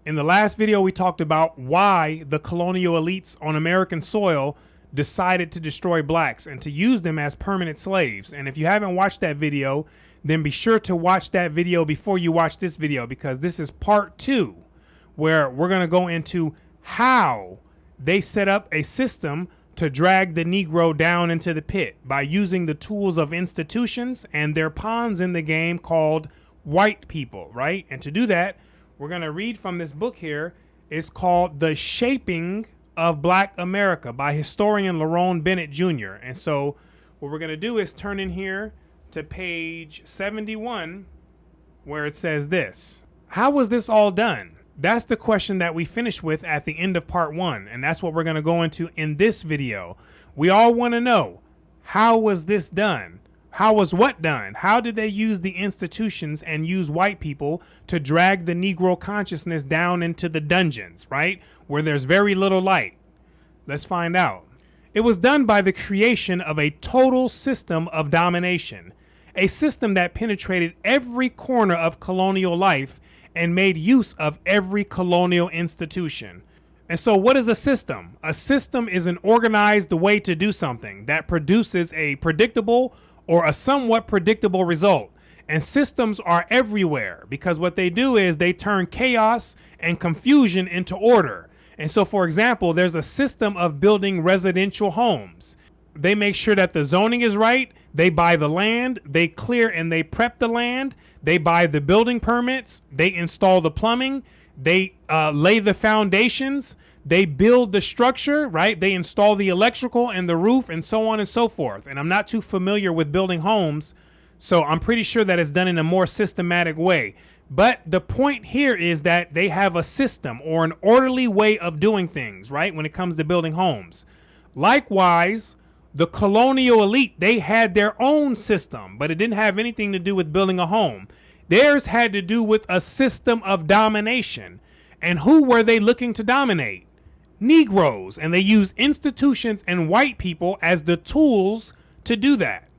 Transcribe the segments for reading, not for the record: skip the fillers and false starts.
In the last video, we talked about why the colonial elites on American soil decided to destroy blacks and to use them as permanent slaves. And if you haven't watched that video, then be sure to watch that video before you watch this video, because this is part 2, where we're going to go into how they set up a system to drag the Negro down into the pit by using the tools of institutions and their pawns in the game called white people, right? And to do that, we're going to read from this book here. It's called The Shaping of Black America by historian Lerone Bennet Jr. And so what we're going to do is turn in here to page 71, where it says this. How was this all done? That's the question that we finished with at the end of part 1. And that's what we're going to go into in this video. We all want to know, how was this done? How was what done? How did they use the institutions and use white people to drag the Negro consciousness down into the dungeons, right? Where there's very little light. Let's find out. It was done by the creation of a total system of domination, a system that penetrated every corner of colonial life and made use of every colonial institution. And so what is a system? A system is an organized way to do something that produces a predictable or a somewhat predictable result. And systems are everywhere because what they do is they turn chaos and confusion into order. And so, for example, there's a system of building residential homes. They make sure that the zoning is right. They buy the land, they clear and they prep the land. They buy the building permits, they install the plumbing, they lay the foundations, they build the structure, right? They install the electrical and the roof and so on and so forth. And I'm not too familiar with building homes, so I'm pretty sure that it's done in a more systematic way. But the point here is that they have a system or an orderly way of doing things, right? When it comes to building homes. Likewise, the colonial elite, they had their own system, but it didn't have anything to do with building a home. Theirs had to do with a system of domination. And who were they looking to dominate? Negroes. And they used institutions and white people as the tools to do that.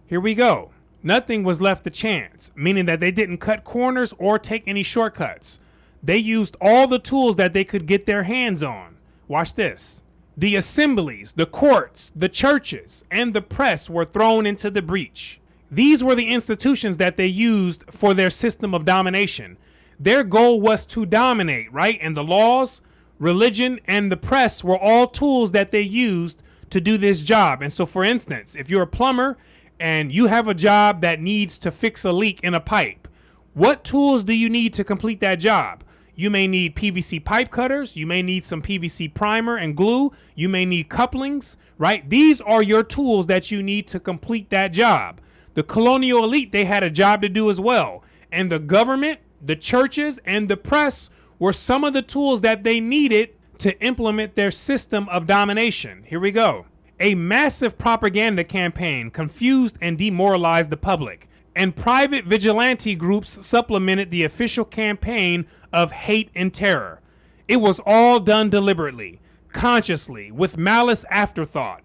Here we go. Nothing was left to chance, meaning that they didn't cut corners or take any shortcuts. They used all the tools that they could get their hands on. Watch this. The assemblies, the courts, the churches, and the press were thrown into the breach. These were the institutions that they used for their system of domination. Their goal was to dominate, right? And the laws, religion, and the press were all tools that they used to do this job. And so, for instance, if you're a plumber and you have a job that needs to fix a leak in a pipe, what tools do you need to complete that job? You may need PVC pipe cutters. You may need some PVC primer and glue. You may need couplings, right? These are your tools that you need to complete that job. The colonial elite, they had a job to do as well. And the government, the churches, and the press were some of the tools that they needed to implement their system of domination. Here we go. A massive propaganda campaign confused and demoralized the public, and private vigilante groups supplemented the official campaign of hate and terror. It was all done deliberately, consciously, with malice afterthought,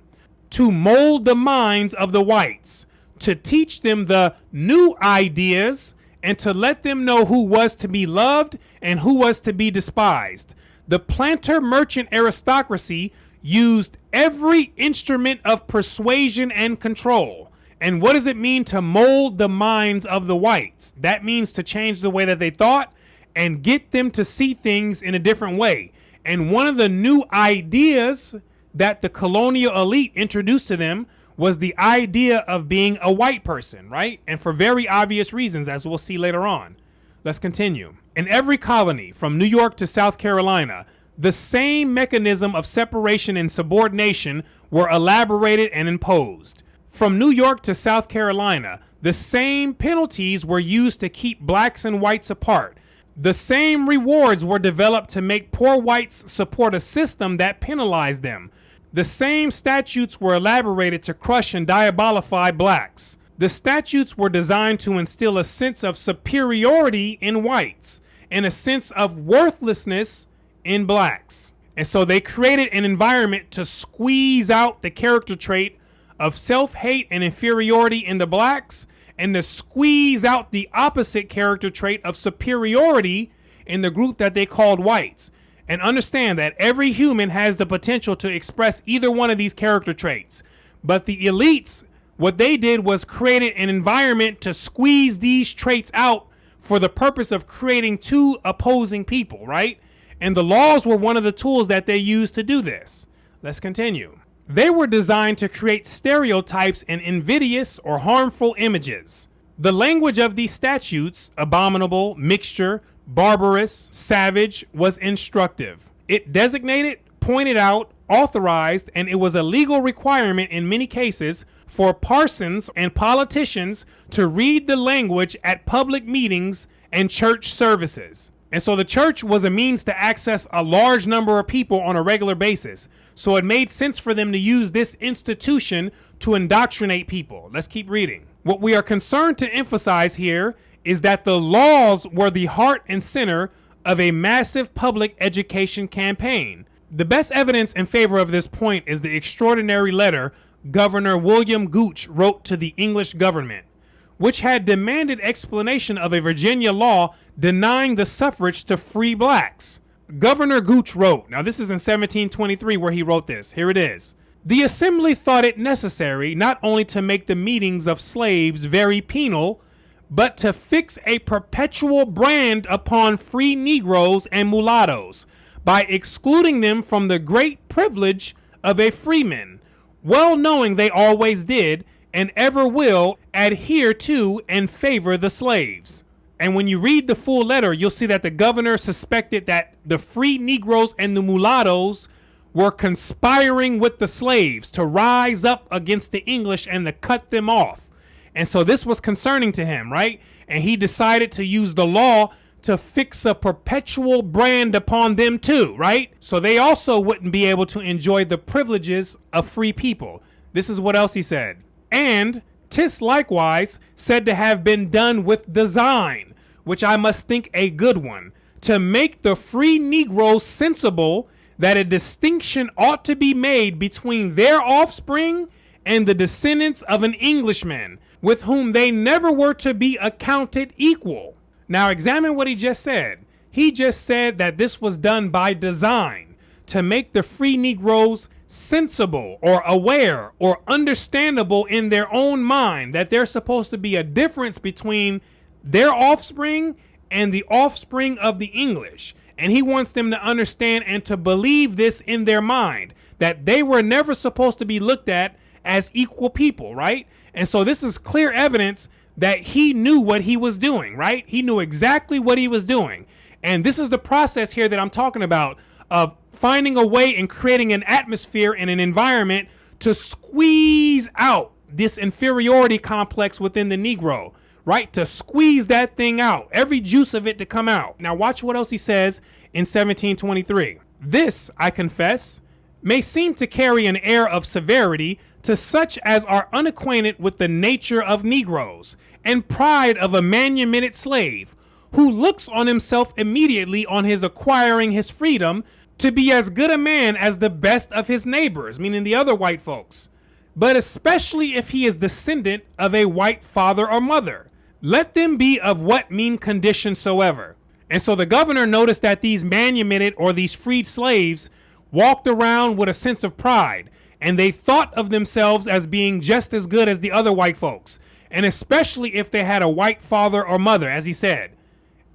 to mold the minds of the whites, to teach them the new ideas, and to let them know who was to be loved and who was to be despised. The planter merchant aristocracy used every instrument of persuasion and control. And what does it mean to mold the minds of the whites? That means to change the way that they thought and get them to see things in a different way. And one of the new ideas that the colonial elite introduced to them was the idea of being a white person, right? And for very obvious reasons, as we'll see later on. Let's continue. In every colony, from New York to South Carolina, the same mechanism of separation and subordination were elaborated and imposed. From New York to South Carolina, the same penalties were used to keep blacks and whites apart. The same rewards were developed to make poor whites support a system that penalized them. The same statutes were elaborated to crush and diabolify blacks. The statutes were designed to instill a sense of superiority in whites and a sense of worthlessness in blacks. And so they created an environment to squeeze out the character trait of self-hate and inferiority in the blacks, and to squeeze out the opposite character trait of superiority in the group that they called whites. And understand that every human has the potential to express either one of these character traits. But the elites, what they did was created an environment to squeeze these traits out for the purpose of creating two opposing people, right? And the laws were one of the tools that they used to do this. Let's continue. They were designed to create stereotypes and invidious or harmful images. The language of these statutes, abominable, mixture, barbarous, savage, was instructive. It designated, pointed out, authorized, and it was a legal requirement in many cases for parsons and politicians to read the language at public meetings and church services. And so the church was a means to access a large number of people on a regular basis. So it made sense for them to use this institution to indoctrinate people. Let's keep reading. What we are concerned to emphasize here is that the laws were the heart and center of a massive public education campaign. The best evidence in favor of this point is the extraordinary letter Governor William Gooch wrote to the English government, which had demanded explanation of a Virginia law denying the suffrage to free blacks. Governor Gooch wrote, now this is in 1723 where he wrote this. Here it is. The assembly thought it necessary not only to make the meetings of slaves very penal, but to fix a perpetual brand upon free Negroes and mulattoes by excluding them from the great privilege of a freeman, well knowing they always did and ever will adhere to and favor the slaves. And when you read the full letter, you'll see that the governor suspected that the free Negroes and the mulattoes were conspiring with the slaves to rise up against the English and to cut them off. And so this was concerning to him, right? And he decided to use the law to fix a perpetual brand upon them too, right? So they also wouldn't be able to enjoy the privileges of free people. This is what else he said. And 'tis likewise said to have been done with design, which I must think a good one, to make the free Negroes sensible that a distinction ought to be made between their offspring and the descendants of an Englishman, with whom they never were to be accounted equal. Now examine what he just said. He just said that this was done by design to make the free Negroes sensible or aware or understandable in their own mind that there's supposed to be a difference between their offspring and the offspring of the English. And he wants them to understand and to believe this in their mind, that they were never supposed to be looked at as equal people, right? And so this is clear evidence that he knew what he was doing, right? He knew exactly what he was doing. And this is the process here that I'm talking about of finding a way and creating an atmosphere and an environment to squeeze out this inferiority complex within the Negro, right? To squeeze that thing out, every juice of it to come out. Now watch what else he says in 1723. This, I confess, may seem to carry an air of severity to such as are unacquainted with the nature of Negroes and pride of a manumitted slave, who looks on himself immediately on his acquiring his freedom to be as good a man as the best of his neighbors, meaning the other white folks, but especially if he is descendant of a white father or mother, let them be of what mean condition soever. And so the governor noticed that these manumitted or these freed slaves walked around with a sense of pride, and they thought of themselves as being just as good as the other white folks, and especially if they had a white father or mother, as he said.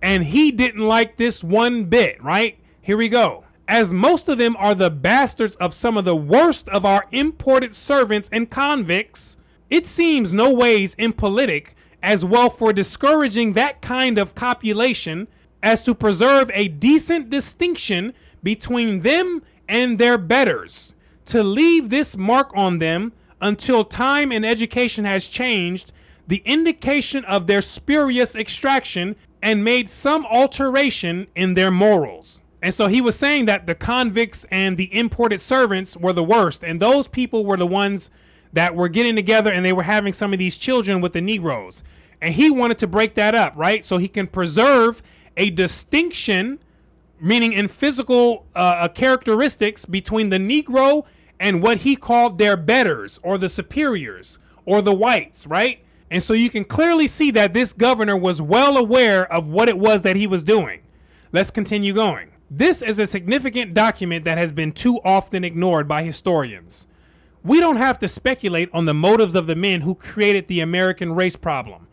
And he didn't like this one bit, right? Here we go. As most of them are the bastards of some of the worst of our imported servants and convicts, it seems no ways impolitic as well for discouraging that kind of copulation as to preserve a decent distinction between them and their betters, to leave this mark on them until time and education has changed the indication of their spurious extraction and made some alteration in their morals. And so he was saying that the convicts and the imported servants were the worst, and those people were the ones that were getting together and they were having some of these children with the Negroes. And he wanted to break that up, right? So he can preserve a distinction, meaning in physical characteristics, between the Negro and what he called their betters or the superiors or the whites, right? And so you can clearly see that this governor was well aware of what it was that he was doing. Let's continue going. This is a significant document that has been too often ignored by historians. We don't have to speculate on the motives of the men who created the American race problem.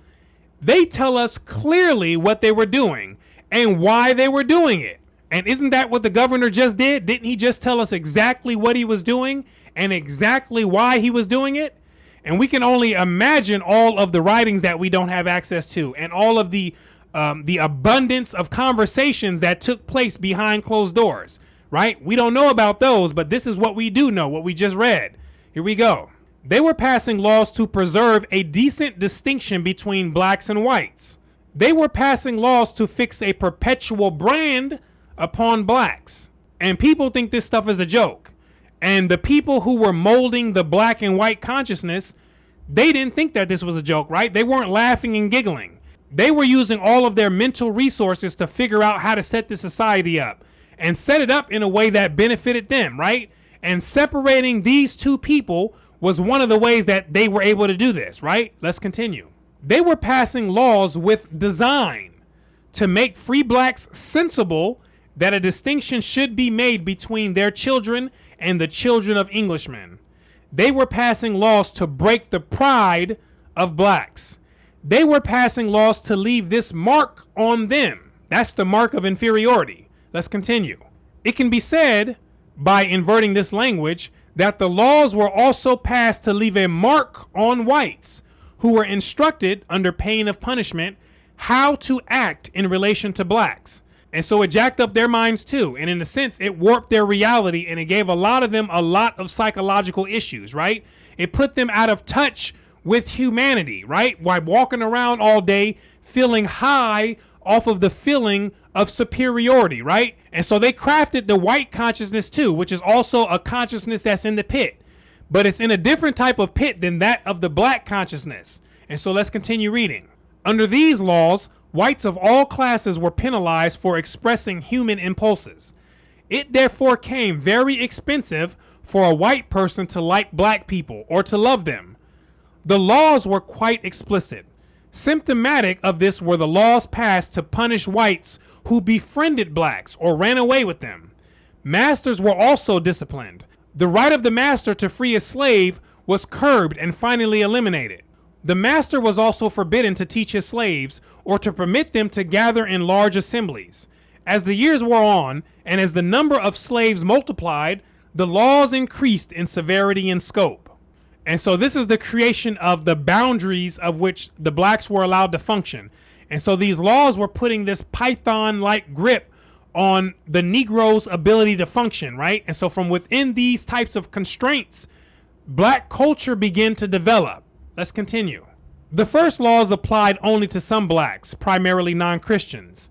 They tell us clearly what they were doing and why they were doing it. And isn't that what the governor just did? Didn't he just tell us exactly what he was doing and exactly why he was doing it? And we can only imagine all of the writings that we don't have access to and all of the abundance of conversations that took place behind closed doors, right? We don't know about those, but this is what we do know, what we just read. Here we go. They were passing laws to preserve a decent distinction between blacks and whites. They were passing laws to fix a perpetual brand upon blacks. And people think this stuff is a joke. And the people who were molding the black and white consciousness, they didn't think that this was a joke, right? They weren't laughing and giggling. They were using all of their mental resources to figure out how to set the society up and set it up in a way that benefited them, right? And separating these two people was one of the ways that they were able to do this, right? Let's continue. They were passing laws with design to make free blacks sensible that a distinction should be made between their children and the children of Englishmen. They were passing laws to break the pride of blacks. They were passing laws to leave this mark on them. That's the mark of inferiority. Let's continue. It can be said, by inverting this language, that the laws were also passed to leave a mark on whites who were instructed under pain of punishment how to act in relation to blacks. And so it jacked up their minds too. And in a sense, it warped their reality and it gave a lot of them a lot of psychological issues, right? It put them out of touch with humanity, right? By walking around all day feeling high off of the feeling of superiority, right? And so they crafted the white consciousness too, which is also a consciousness that's in the pit, but it's in a different type of pit than that of the black consciousness. And so let's continue reading. Under these laws, whites of all classes were penalized for expressing human impulses. It therefore came very expensive for a white person to like black people or to love them. The laws were quite explicit. Symptomatic of this were the laws passed to punish whites who befriended blacks or ran away with them. Masters were also disciplined. The right of the master to free a slave was curbed and finally eliminated. The master was also forbidden to teach his slaves or to permit them to gather in large assemblies. As the years wore on and as the number of slaves multiplied, the laws increased in severity and scope. And so this is the creation of the boundaries of which the blacks were allowed to function. And so these laws were putting this python-like grip on the Negro's ability to function, right? And so from within these types of constraints, black culture began to develop. Let's continue. The first laws applied only to some blacks, primarily non-Christians.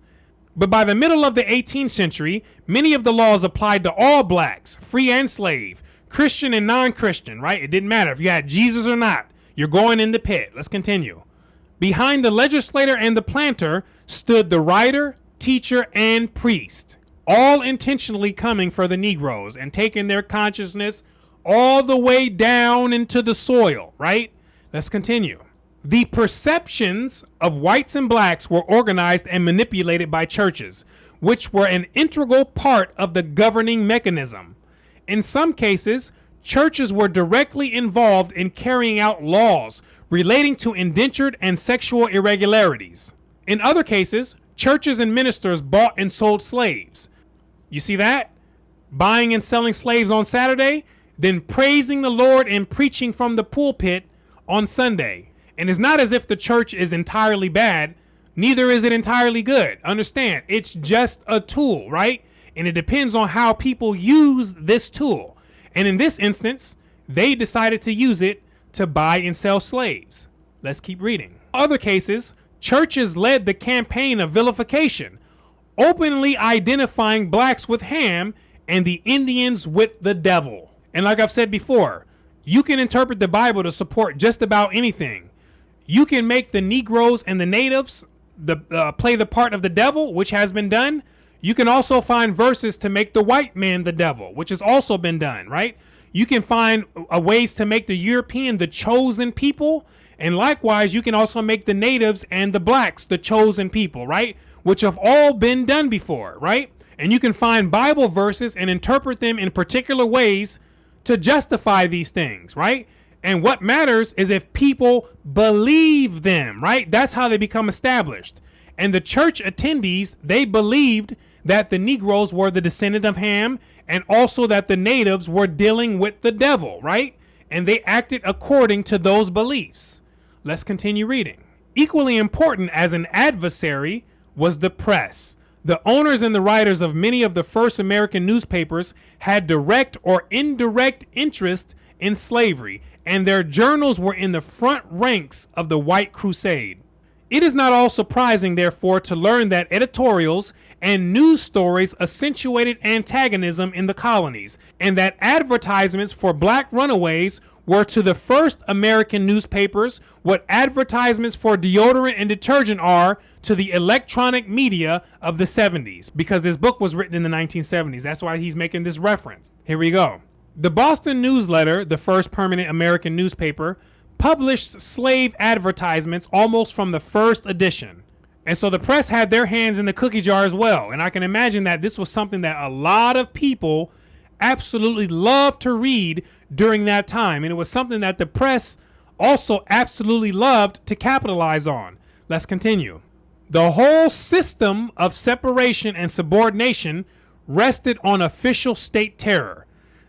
But by the middle of the 18th century, many of the laws applied to all blacks, free and slave, Christian and non-Christian, right? It didn't matter if you had Jesus or not. You're going in the pit. Let's continue. Behind the legislator and the planter stood the writer, teacher, and priest, all intentionally coming for the Negroes and taking their consciousness all the way down into the soil, right? Let's continue. The perceptions of whites and blacks were organized and manipulated by churches, which were an integral part of the governing mechanism. In some cases, churches were directly involved in carrying out laws relating to indentured and sexual irregularities. In other cases, churches and ministers bought and sold slaves. You see that? Buying and selling slaves on Saturday, then praising the Lord and preaching from the pulpit on Sunday. And it's not as if the church is entirely bad, neither is it entirely good. Understand, it's just a tool, right? And it depends on how people use this tool. And in this instance, they decided to use it to buy and sell slaves. Let's keep reading. In other cases, churches led the campaign of vilification, openly identifying blacks with Ham and the Indians with the devil. And like I've said before, you can interpret the Bible to support just about anything. You can make the Negroes and the natives play the part of the devil, which has been done. You can also find verses to make the white man the devil, which has also been done, right? You can find ways to make the European the chosen people. And likewise, you can also make the natives and the blacks the chosen people, right? which have all been done before, right? And you can find Bible verses and interpret them in particular ways to justify these things, right? And what matters is if people believe them, right? That's how they become established. And the church attendees, they believed that the Negroes were the descendant of Ham, and also that the natives were dealing with the devil, right? And they acted according to those beliefs. Let's continue reading. Equally important as an adversary was the press. The owners and the writers of many of the first American newspapers had direct or indirect interest in slavery, and their journals were in the front ranks of the white crusade. It is not all surprising, therefore, to learn that editorials and news stories accentuated antagonism in the colonies, and that advertisements for black runaways were to the first American newspapers what advertisements for deodorant and detergent are to the electronic media of the 70s, because this book was written in the 1970s. That's why he's making this reference. Here we go. The Boston Newsletter, the first permanent American newspaper, published slave advertisements almost from the first edition. And so the press had their hands in the cookie jar as well. And I can imagine that this was something that a lot of people absolutely loved to read during that time. And it was something that the press also absolutely loved to capitalize on. Let's continue. The whole system of separation and subordination rested on official state terror.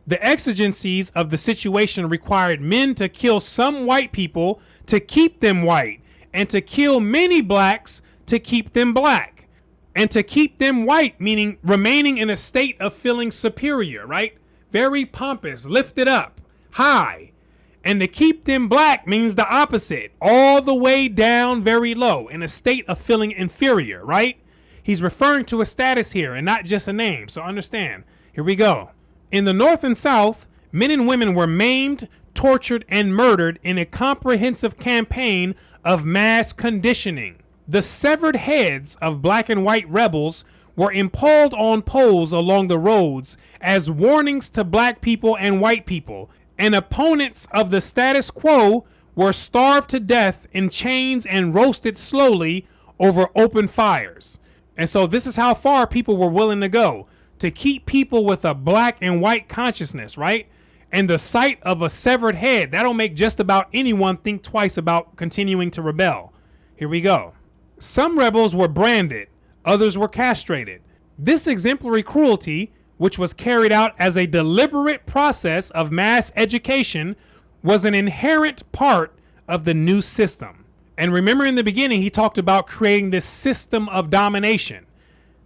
The exigencies of the situation required men to kill some white people to keep them white, and to kill many blacks to keep them black, and to keep them white, meaning remaining in a state of feeling superior, right? Very pompous, lifted up, high. And to keep them black means the opposite, all the way down, very low, in a state of feeling inferior, right? He's referring to a status here and not just a name, so understand. Here we go. In the North and South, men and women were maimed, tortured, and murdered in a comprehensive campaign of mass conditioning. The severed heads of black and white rebels were impaled on poles along the roads as warnings to black people and white people, and opponents of the status quo were starved to death in chains and roasted slowly over open fires. And so this is how far people were willing to go to keep people with a black and white consciousness, right? And the sight of a severed head, that'll make just about anyone think twice about continuing to rebel. Here we go. Some rebels were branded, others were castrated. This exemplary cruelty, which was carried out as a deliberate process of mass education, was an inherent part of the new system. And remember, in the beginning, he talked about creating this system of domination.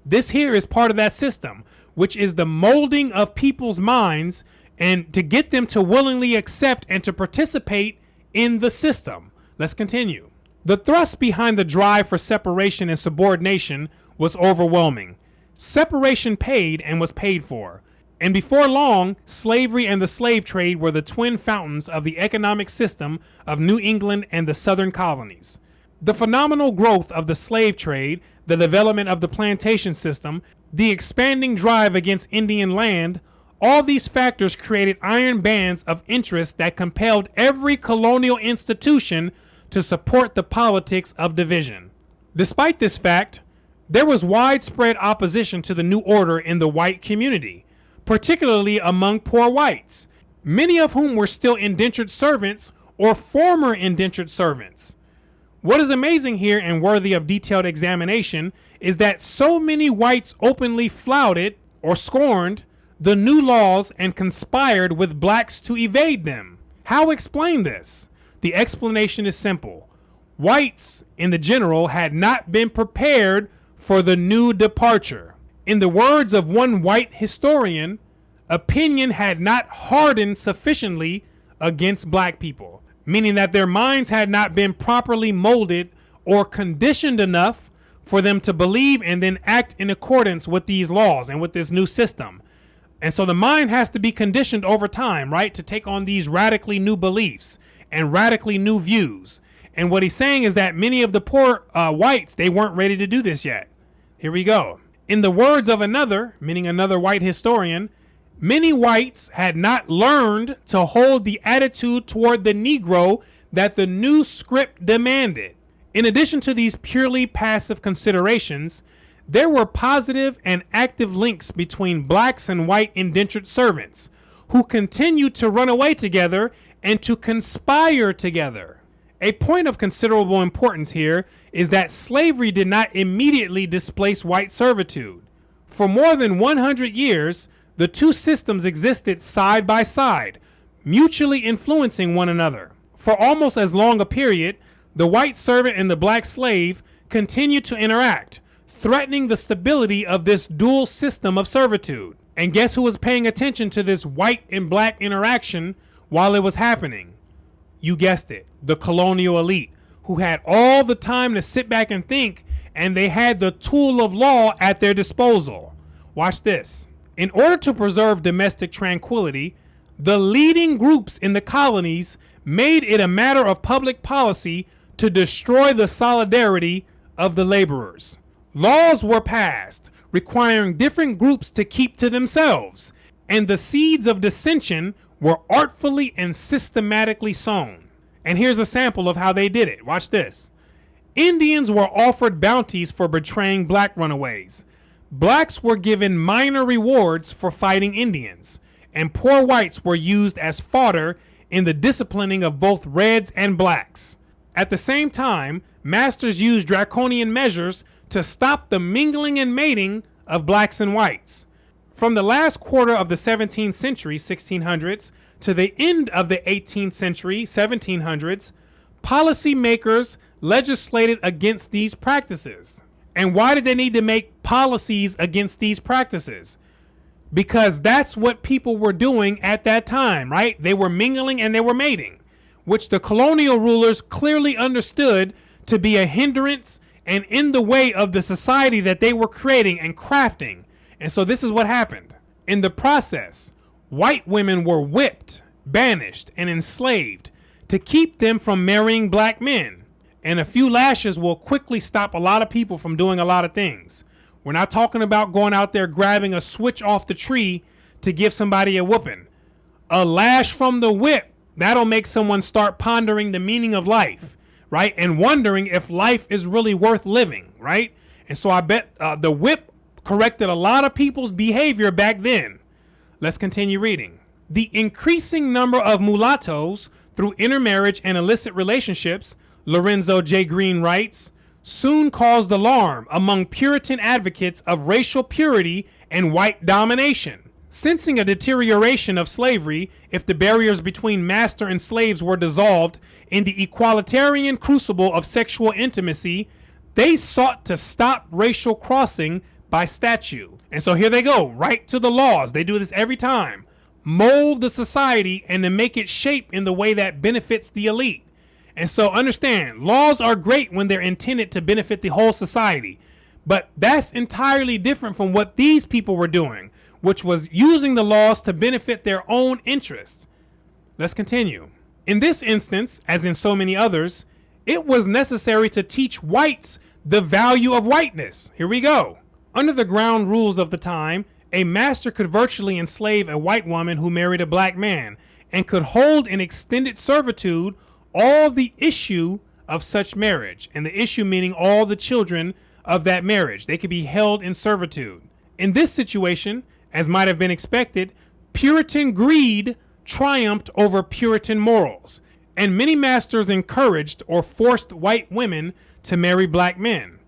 This here is part of that system, which is the molding of people's minds and to get them to willingly accept and to participate in the system. Let's continue. The thrust behind the drive for separation and subordination was overwhelming. Separation paid and was paid for. And before long, slavery and the slave trade were the twin fountains of the economic system of New England and the southern colonies. The phenomenal growth of the slave trade, the development of the plantation system, the expanding drive against Indian land, all these factors created iron bands of interest that compelled every colonial institution to support the politics of division. Despite this fact, there was widespread opposition to the new order in the white community, particularly among poor whites, many of whom were still indentured servants or former indentured servants. What is amazing here and worthy of detailed examination is that so many whites openly flouted or scorned the new laws and conspired with blacks to evade them. How explain this? The explanation is simple. Whites, in the general, had not been prepared for the new departure. In the words of one white historian, opinion had not hardened sufficiently against black people, meaning that their minds had not been properly molded or conditioned enough for them to believe and then act in accordance with these laws and with this new system. And so the mind has to be conditioned over time, right, to take on these radically new beliefs and radically new views. And what he's saying is that many of the poor whites, they weren't ready to do this yet. Here we go. In the words of another, meaning another white historian, many whites had not learned to hold the attitude toward the Negro that the new script demanded. In addition to these purely passive considerations, there were positive and active links between blacks and white indentured servants who continued to run away together and to conspire together. A point of considerable importance here is that slavery did not immediately displace white servitude. For more than 100 years, the two systems existed side by side, mutually influencing one another. For almost as long a period, the white servant and the black slave continued to interact, threatening the stability of this dual system of servitude. And guess who was paying attention to this white and black interaction while it was happening? You guessed it, the colonial elite, who had all the time to sit back and think, and they had the tool of law at their disposal. Watch this. In order to preserve domestic tranquility, the leading groups in the colonies made it a matter of public policy to destroy the solidarity of the laborers. Laws were passed requiring different groups to keep to themselves, and the seeds of dissension were artfully and systematically sown. And here's a sample of how they did it. Watch this. Indians were offered bounties for betraying black runaways. Blacks were given minor rewards for fighting Indians, and poor whites were used as fodder in the disciplining of both reds and blacks. At the same time, masters used draconian measures to stop the mingling and mating of blacks and whites. From the last quarter of the 17th century, 1600s, to the end of the 18th century, 1700s, policymakers legislated against these practices. And why did they need to make policies against these practices? Because that's what people were doing at that time, right? They were mingling and they were mating, which the colonial rulers clearly understood to be a hindrance and in the way of the society that they were creating and crafting. And so this is what happened. In the process, white women were whipped, banished, and enslaved to keep them from marrying black men. And a few lashes will quickly stop a lot of people from doing a lot of things. We're not talking about going out there grabbing a switch off the tree to give somebody a whooping. A lash from the whip, that'll make someone start pondering the meaning of life, right? And wondering if life is really worth living, right? And so I bet the whip corrected a lot of people's behavior back then. Let's continue reading. The increasing number of mulattoes through intermarriage and illicit relationships, Lorenzo J. Green writes, soon caused alarm among Puritan advocates of racial purity and white domination. Sensing a deterioration of slavery, if the barriers between master and slaves were dissolved in the equalitarian crucible of sexual intimacy, they sought to stop racial crossing by statute. And so here they go, right to the laws. They do this every time. Mold the society and to make it shape in the way that benefits the elite. And so understand, laws are great when they're intended to benefit the whole society. But that's entirely different from what these people were doing, which was using the laws to benefit their own interests. Let's continue. In this instance, as in so many others, it was necessary to teach whites the value of whiteness. Here we go. Under the ground rules of the time, a master could virtually enslave a white woman who married a black man and could hold in extended servitude all the issue of such marriage, and the issue meaning all the children of that marriage. They could be held in servitude. In this situation, as might have been expected, Puritan greed triumphed over Puritan morals, and many masters encouraged or forced white women to marry black men.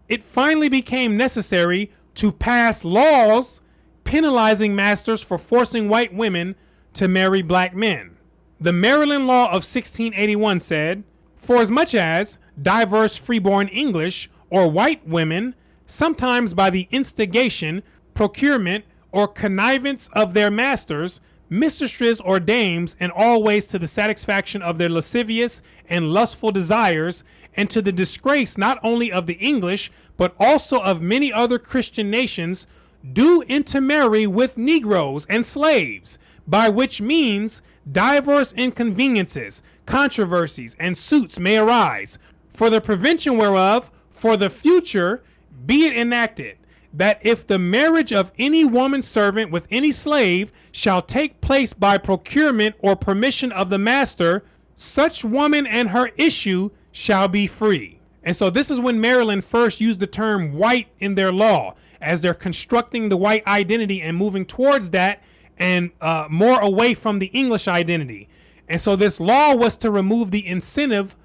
It finally became necessary to pass laws penalizing masters for forcing white women to marry black men. The Maryland Law of 1681 said, for as much as diverse freeborn English or white women, sometimes by the instigation, procurement, or connivance of their masters, mistresses or dames, and always to the satisfaction of their lascivious and lustful desires, and to the disgrace not only of the English, but also of many other Christian nations, do intermarry with Negroes and slaves, by which means diverse inconveniences, controversies, and suits may arise, for the prevention whereof, for the future, be it enacted, that if the marriage of any woman servant with any slave shall take place by procurement or permission of the master, such woman and her issue shall be free. And so this is when Maryland first used the term white in their law, as they're constructing the white identity and moving towards that and more away from the English identity. And so this law was to remove the incentive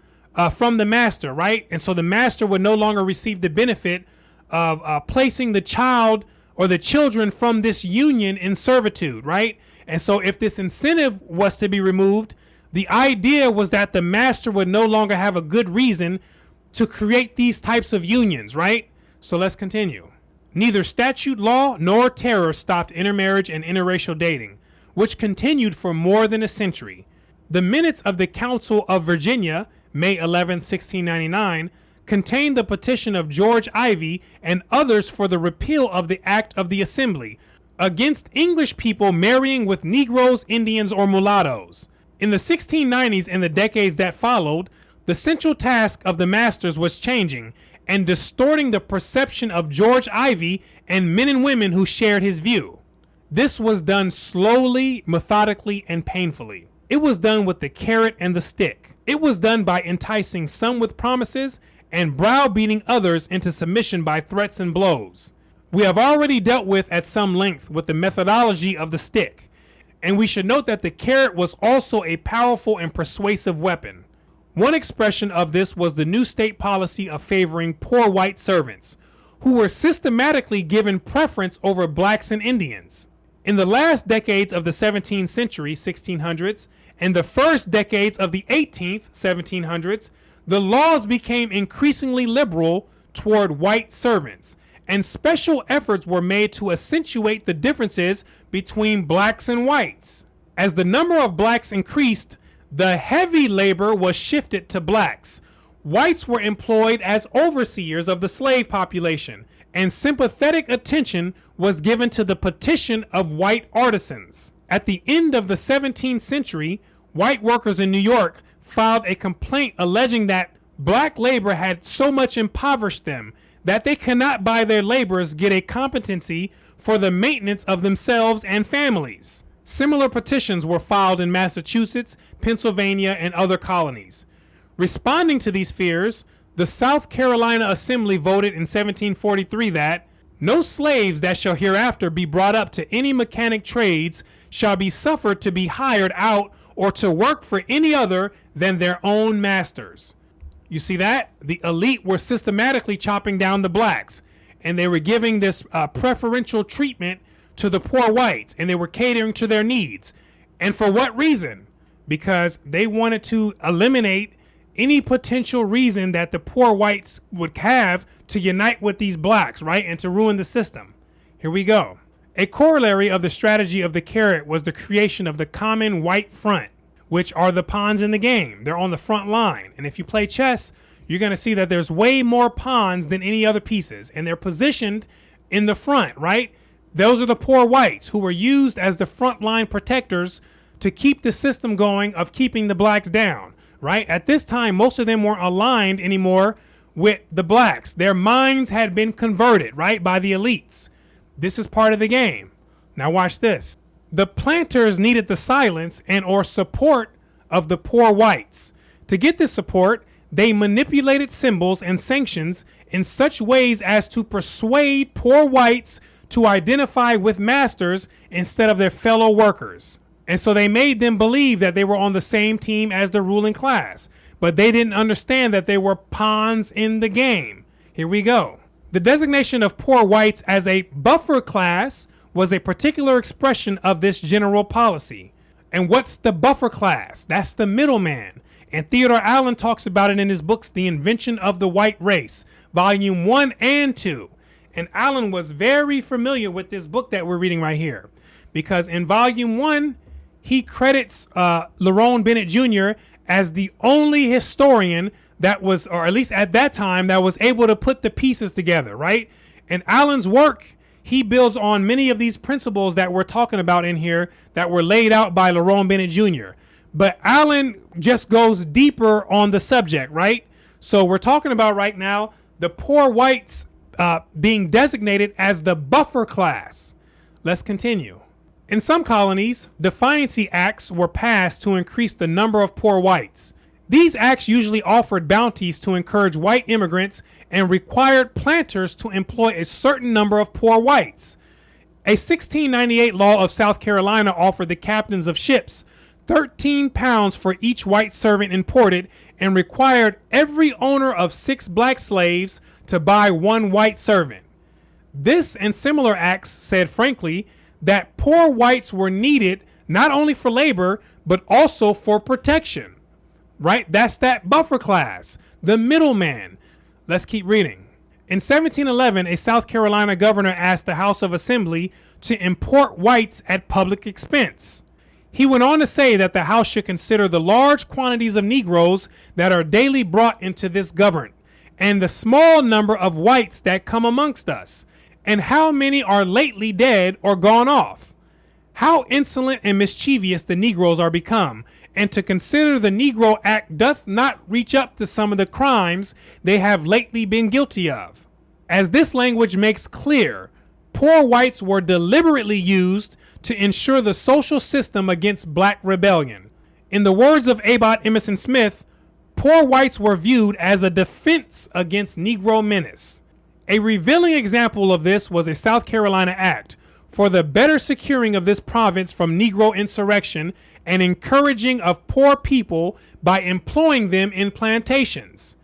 from the master, right? And so the master would no longer receive the benefit of placing the child or the children from this union in servitude, right? And so if this incentive was to be removed, the idea was that the master would no longer have a good reason to create these types of unions, right? So let's continue. Neither statute law nor terror stopped intermarriage and interracial dating, which continued for more than a century. The minutes of the Council of Virginia, May 11, 1699, contained the petition of George Ivey and others for the repeal of the Act of the Assembly against English people marrying with Negroes, Indians, or mulattoes. In the 1690s and the decades that followed, the central task of the masters was changing and distorting the perception of George Ivey and men and women who shared his view. This was done slowly, methodically, and painfully. It was done with the carrot and the stick. It was done by enticing some with promises and browbeating others into submission by threats and blows. We have already dealt with at some length with the methodology of the stick, and we should note that the carrot was also a powerful and persuasive weapon. One expression of this was the new state policy of favoring poor white servants, who were systematically given preference over blacks and Indians. In the last decades of the 17th century, 1600s, and the first decades of the 18th, 1700s, the laws became increasingly liberal toward white servants, and special efforts were made to accentuate the differences between blacks and whites. As the number of blacks increased, the heavy labor was shifted to blacks. Whites were employed as overseers of the slave population, and sympathetic attention was given to the petition of white artisans. At the end of the 17th century, white workers in New York filed a complaint alleging that black labor had so much impoverished them that they cannot by their labors get a competency for the maintenance of themselves and families. Similar petitions were filed in Massachusetts, Pennsylvania, and other colonies. Responding to these fears, the South Carolina Assembly voted in 1743 that no slaves that shall hereafter be brought up to any mechanic trades shall be suffered to be hired out or to work for any other than their own masters. You see that? The elite were systematically chopping down the blacks, and they were giving this preferential treatment to the poor whites, and they were catering to their needs. And for what reason? Because they wanted to eliminate any potential reason that the poor whites would have to unite with these blacks, right? And to ruin the system. Here we go. A corollary of the strategy of the carrot was the creation of the common white front, which are the pawns in the game. They're on the front line. And if you play chess, you're going to see that there's way more pawns than any other pieces, and they're positioned in the front, right? Those are the poor whites who were used as the frontline protectors to keep the system going of keeping the blacks down, right? At this time, most of them weren't aligned anymore with the blacks. Their minds had been converted, right, by the elites. This is part of the game. Now watch this. The planters needed the silence and or support of the poor whites. To get this support, they manipulated symbols and sanctions in such ways as to persuade poor whites to identify with masters instead of their fellow workers. And so they made them believe that they were on the same team as the ruling class, but they didn't understand that they were pawns in the game. Here we go. The designation of poor whites as a buffer class was a particular expression of this general policy. And what's the buffer class? That's the middleman. And Theodore Allen talks about it in his books, The Invention of the White Race, volume 1 and 2. And Allen was very familiar with this book that we're reading right here, because in volume 1, he credits Lerone Bennet Jr. as the only historian that was, or at least at that time, that was able to put the pieces together, right? And Allen's work, he builds on many of these principles that we're talking about in here that were laid out by Lerone Bennet Jr. But Allen just goes deeper on the subject, right? So we're talking about right now the poor whites being designated as the buffer class. Let's continue. In some colonies, defiancy acts were passed to increase the number of poor whites. These acts usually offered bounties to encourage white immigrants and required planters to employ a certain number of poor whites. A 1698 law of South Carolina offered the captains of ships 13 pounds for each white servant imported and required every owner of 6 black slaves to buy 1 white servant. This and similar acts said frankly that poor whites were needed not only for labor but also for protection. Right? That's that buffer class, the middleman. Let's keep reading. In 1711, a South Carolina governor asked the House of Assembly to import whites at public expense. He went on to say that the House should consider the large quantities of Negroes that are daily brought into this government, and the small number of whites that come amongst us, and how many are lately dead or gone off. How insolent and mischievous the Negroes are become, and to consider the Negro Act doth not reach up to some of the crimes they have lately been guilty of. As this language makes clear, poor whites were deliberately used to ensure the social system against black rebellion. In the words of Abbott Emerson Smith, poor whites were viewed as a defense against Negro menace. A revealing example of this was a South Carolina act for the better securing of this province from Negro insurrection and encouraging of poor people by employing them in plantations.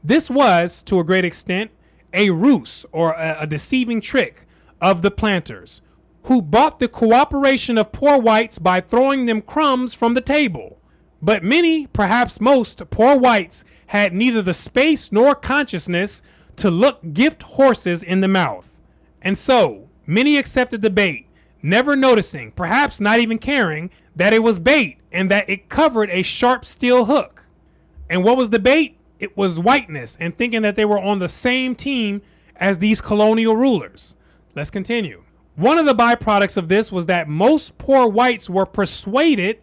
This was, to a great extent, a ruse or a deceiving trick of the planters, who bought the cooperation of poor whites by throwing them crumbs from the table. But many, perhaps most, poor whites had neither the space nor consciousness to look gift horses in the mouth. And so, many accepted the bait, never noticing, perhaps not even caring, that it was bait and that it covered a sharp steel hook. And what was the bait? It was whiteness and thinking that they were on the same team as these colonial rulers. Let's continue. One of the byproducts of this was that most poor whites were persuaded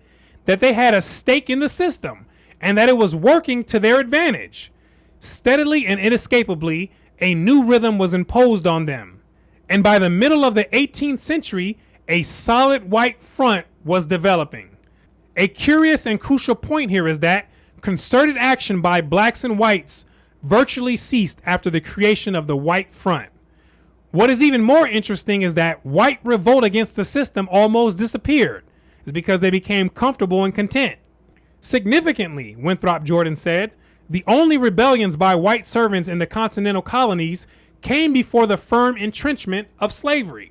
that they had a stake in the system and that it was working to their advantage. Steadily and inescapably, a new rhythm was imposed on them. And by the middle of the 18th century, a solid white front was developing. A curious and crucial point here is that concerted action by blacks and whites virtually ceased after the creation of the white front. What is even more interesting is that white revolt against the system almost disappeared. It's because they became comfortable and content. Significantly, Winthrop Jordan said, the only rebellions by white servants in the continental colonies came before the firm entrenchment of slavery.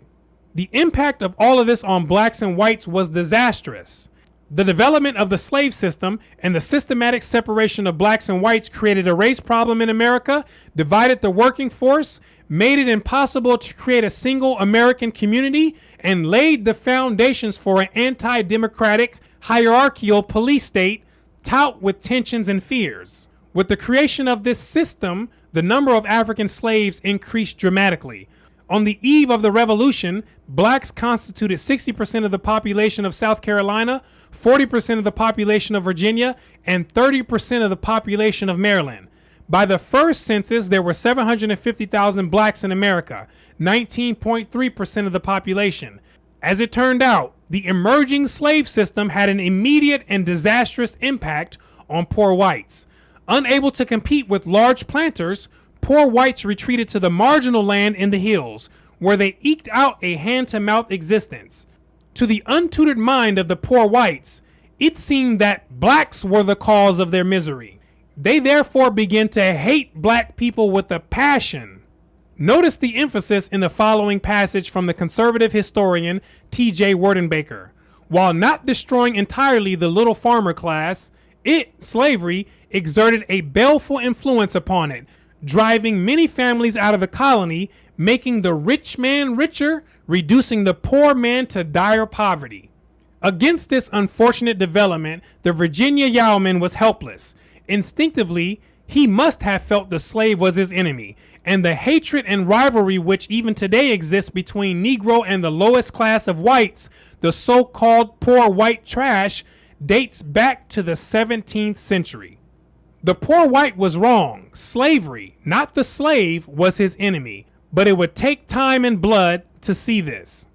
The impact of all of this on blacks and whites was disastrous. The development of the slave system and the systematic separation of blacks and whites created a race problem in America, divided the working force, made it impossible to create a single American community, and laid the foundations for an anti-democratic, hierarchical police state tout with tensions and fears. With the creation of this system, the number of African slaves increased dramatically. On the eve of the Revolution, blacks constituted 60% of the population of South Carolina, 40% of the population of Virginia, and 30% of the population of Maryland. By the first census, there were 750,000 blacks in America, 19.3% of the population. As it turned out, the emerging slave system had an immediate and disastrous impact on poor whites. Unable to compete with large planters, poor whites retreated to the marginal land in the hills, where they eked out a hand-to-mouth existence. To the untutored mind of the poor whites, it seemed that blacks were the cause of their misery. They therefore began to hate black people with a passion. Notice the emphasis in the following passage from the conservative historian T.J. Werdenbaker. While not destroying entirely the little farmer class, slavery, exerted a baleful influence upon it, driving many families out of the colony, making the rich man richer, reducing the poor man to dire poverty. Against this unfortunate development, the Virginia yeoman was helpless. Instinctively, he must have felt the slave was his enemy, and the hatred and rivalry which even today exists between Negro and the lowest class of whites, the so-called poor white trash, dates back to the 17th century. The poor white was wrong. Slavery, not the slave, was his enemy, but it would take time and blood to see this.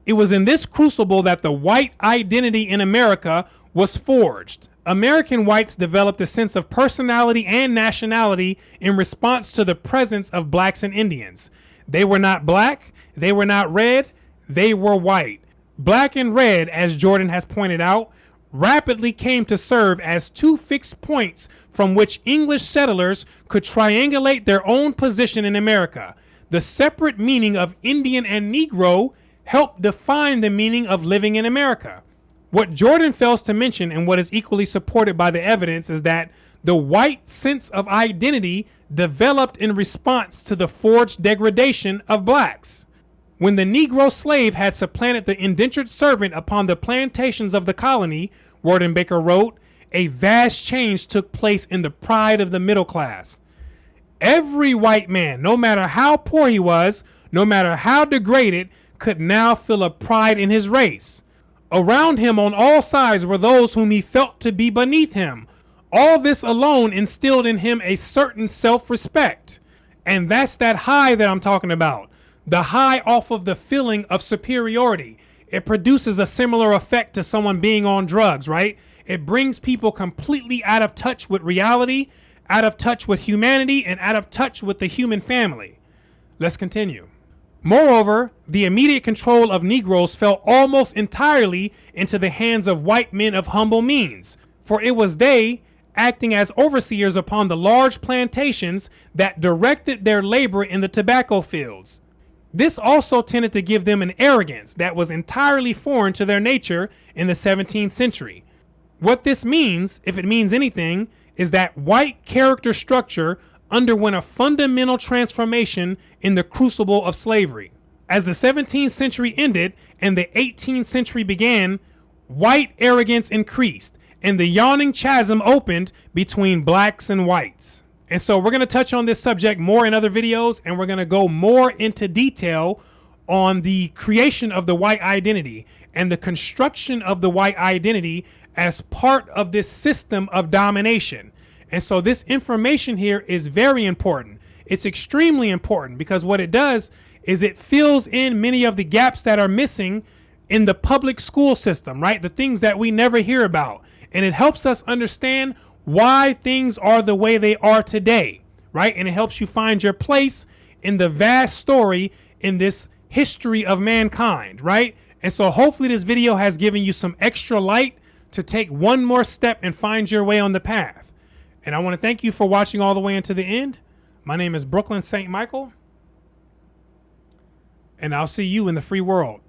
It was in this crucible that the white identity in America was forged. American whites developed a sense of personality and nationality in response to the presence of blacks and Indians. They were not black, they were not red, they were white. Black and red, as Jordan has pointed out, rapidly came to serve as two fixed points from which English settlers could triangulate their own position in America. The separate meaning of Indian and Negro helped define the meaning of living in America. What Jordan fails to mention, and what is equally supported by the evidence, is that the white sense of identity developed in response to the forced degradation of blacks. When the Negro slave had supplanted the indentured servant upon the plantations of the colony, Worden Baker wrote, a vast change took place in the pride of the middle class. Every white man, no matter how poor he was, no matter how degraded, could now feel a pride in his race. Around him on all sides were those whom he felt to be beneath him. All this alone instilled in him a certain self-respect. And that's that high that I'm talking about. The high off of the feeling of superiority. It produces a similar effect to someone being on drugs, right? It brings people completely out of touch with reality, out of touch with humanity, and out of touch with the human family. Let's continue. Moreover, the immediate control of Negroes fell almost entirely into the hands of white men of humble means, for it was they, acting as overseers upon the large plantations, that directed their labor in the tobacco fields. This also tended to give them an arrogance that was entirely foreign to their nature in the 17th century. What this means, if it means anything, is that white character structure underwent a fundamental transformation in the crucible of slavery. As the 17th century ended and the 18th century began, white arrogance increased and the yawning chasm opened between blacks and whites. And so we're going to touch on this subject more in other videos, and we're going to go more into detail on the creation of the white identity and the construction of the white identity as part of this system of domination. And so this information here is very important. It's extremely important because what it does is it fills in many of the gaps that are missing in the public school system, right? The things that we never hear about. And it helps us understand why things are the way they are today, right? And it helps you find your place in the vast story in this history of mankind, right? And so hopefully this video has given you some extra light to take one more step and find your way on the path. And I want to thank you for watching all the way into the end. My name is Brooklyn St. Michael, and I'll see you in the free world.